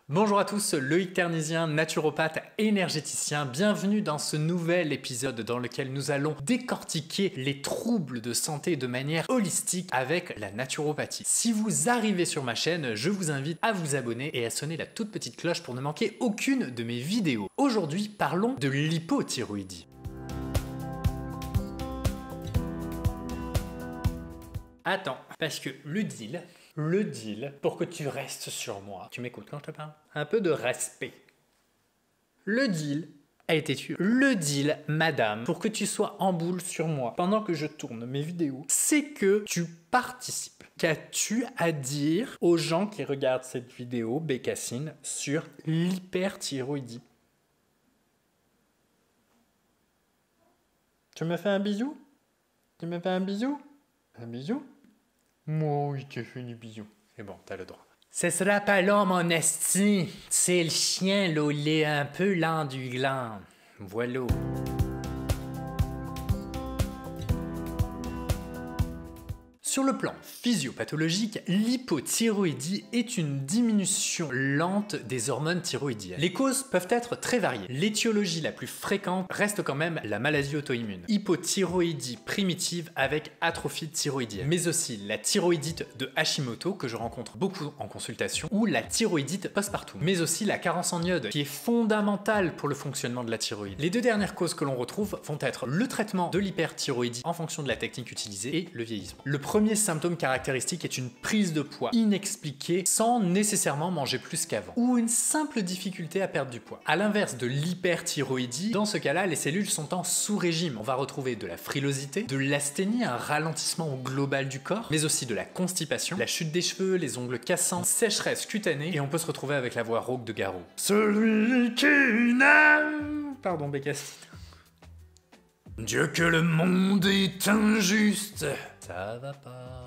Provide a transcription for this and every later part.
Bonjour à tous, Loïc Ternisien, naturopathe énergéticien. Bienvenue dans ce nouvel épisode dans lequel nous allons décortiquer les troubles de santé de manière holistique avec la naturopathie. Si vous arrivez sur ma chaîne, je vous invite à vous abonner et à sonner la toute petite cloche pour ne manquer aucune de mes vidéos. Aujourd'hui, parlons de l'hypothyroïdie. Attends, parce que le deal, pour que tu restes sur moi, tu m'écoutes quand je te parle? Un peu de respect. Le deal a été tué. Le deal, madame, pour que tu sois en boule sur moi pendant que je tourne mes vidéos, c'est que tu participes. Qu'as-tu à dire aux gens qui regardent cette vidéo, Bécassine, sur l'hyperthyroïdie? Tu me fais un bisou? Tu me fais un bisou? Un bisou? Moi, oui, tu fais du bisou. C'est bon, t'as le droit. Ce sera pas long, mon esti. C'est le chien, là, il est un peu lent du gland. Voilà. Sur le plan physiopathologique, l'hypothyroïdie est une diminution lente des hormones thyroïdiennes. Les causes peuvent être très variées. L'étiologie la plus fréquente reste quand même la maladie auto-immune. Hypothyroïdie primitive avec atrophie thyroïdienne, mais aussi la thyroïdite de Hashimoto que je rencontre beaucoup en consultation, ou la thyroïdite postpartum, mais aussi la carence en iode qui est fondamentale pour le fonctionnement de la thyroïde. Les deux dernières causes que l'on retrouve vont être le traitement de l'hyperthyroïdie en fonction de la technique utilisée et le vieillissement. Le premier symptôme caractéristique est une prise de poids inexpliquée sans nécessairement manger plus qu'avant, ou une simple difficulté à perdre du poids. À l'inverse de l'hyperthyroïdie, dans ce cas-là, les cellules sont en sous-régime. On va retrouver de la frilosité, de l'asthénie, un ralentissement au global du corps, mais aussi de la constipation, la chute des cheveux, les ongles cassants, sécheresse cutanée, et on peut se retrouver avec la voix rauque de Garou. Celui qui n'aime... Pardon, Bécassine. Dieu que le monde est injuste. Ça va pas.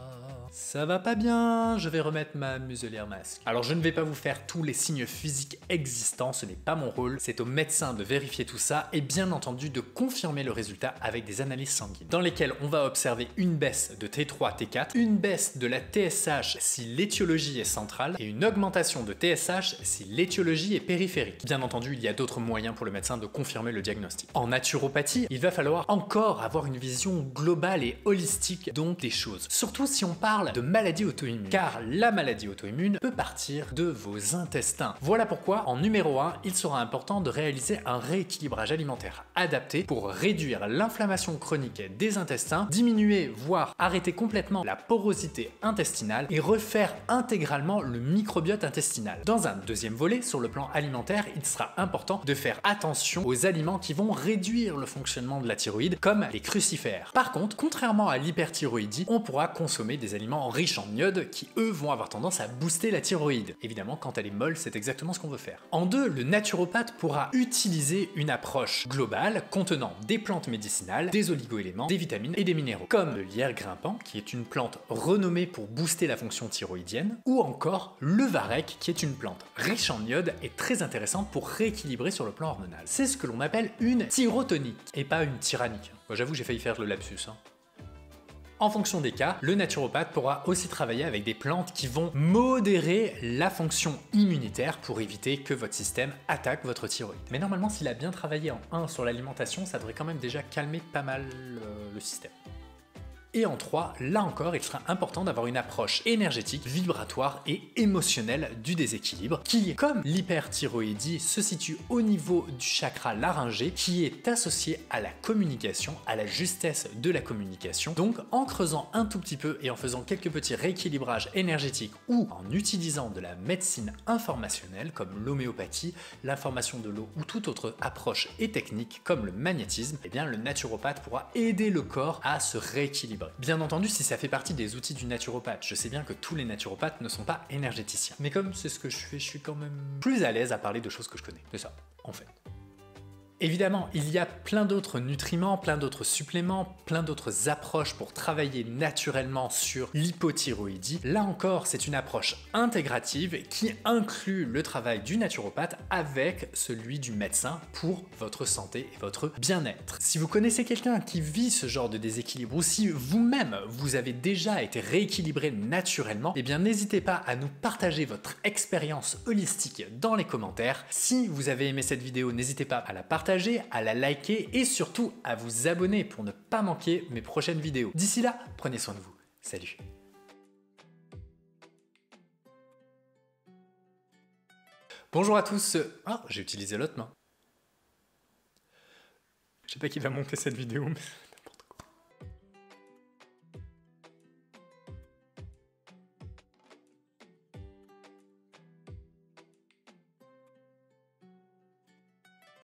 Ça va pas bien, je vais remettre ma muselière masque. Alors je ne vais pas vous faire tous les signes physiques existants, ce n'est pas mon rôle, c'est au médecin de vérifier tout ça et bien entendu de confirmer le résultat avec des analyses sanguines, dans lesquelles on va observer une baisse de T3, T4, une baisse de la TSH si l'étiologie est centrale et une augmentation de TSH si l'étiologie est périphérique. Bien entendu, il y a d'autres moyens pour le médecin de confirmer le diagnostic. En naturopathie, il va falloir encore avoir une vision globale et holistique donc des choses, surtout si on parle de maladie auto-immune, car la maladie auto-immune peut partir de vos intestins. Voilà pourquoi, en numéro 1, il sera important de réaliser un rééquilibrage alimentaire adapté pour réduire l'inflammation chronique des intestins, diminuer, voire arrêter complètement la porosité intestinale et refaire intégralement le microbiote intestinal. Dans un deuxième volet, sur le plan alimentaire, il sera important de faire attention aux aliments qui vont réduire le fonctionnement de la thyroïde, comme les crucifères. Par contre, contrairement à l'hyperthyroïdie, on pourra consommer des aliments riches en iode qui, eux, vont avoir tendance à booster la thyroïde. Évidemment, quand elle est molle, c'est exactement ce qu'on veut faire. En deux, le naturopathe pourra utiliser une approche globale contenant des plantes médicinales, des oligoéléments, des vitamines et des minéraux, comme le lierre grimpant, qui est une plante renommée pour booster la fonction thyroïdienne, ou encore le varech, qui est une plante riche en iode et très intéressante pour rééquilibrer sur le plan hormonal. C'est ce que l'on appelle une thyrotonique, et pas une tyrannique. Moi, j'avoue, j'ai failli faire le lapsus. En fonction des cas, le naturopathe pourra aussi travailler avec des plantes qui vont modérer la fonction immunitaire pour éviter que votre système attaque votre thyroïde. Mais normalement, s'il a bien travaillé en 1 sur l'alimentation, ça devrait quand même déjà calmer pas mal le système. Et en 3, là encore, il sera important d'avoir une approche énergétique, vibratoire et émotionnelle du déséquilibre, qui, comme l'hyperthyroïdie, se situe au niveau du chakra laryngé, qui est associé à la communication, à la justesse de la communication. Donc, en creusant un tout petit peu et en faisant quelques petits rééquilibrages énergétiques ou en utilisant de la médecine informationnelle, comme l'homéopathie, l'information de l'eau ou toute autre approche et technique, comme le magnétisme, eh bien, le naturopathe pourra aider le corps à se rééquilibrer. Bien entendu, si ça fait partie des outils du naturopathe, je sais bien que tous les naturopathes ne sont pas énergéticiens. Mais comme c'est ce que je fais, je suis quand même plus à l'aise à parler de choses que je connais. C'est ça, en fait. Évidemment, il y a plein d'autres nutriments, plein d'autres suppléments, plein d'autres approches pour travailler naturellement sur l'hypothyroïdie. Là encore, c'est une approche intégrative qui inclut le travail du naturopathe avec celui du médecin pour votre santé et votre bien-être. Si vous connaissez quelqu'un qui vit ce genre de déséquilibre ou si vous-même vous avez déjà été rééquilibré naturellement, eh bien n'hésitez pas à nous partager votre expérience holistique dans les commentaires. Si vous avez aimé cette vidéo, n'hésitez pas à la partager, à la liker et surtout à vous abonner pour ne pas manquer mes prochaines vidéos. D'ici là, prenez soin de vous. Salut! Bonjour à tous. Ah, j'ai utilisé l'autre main. Je sais pas qui va monter cette vidéo, mais...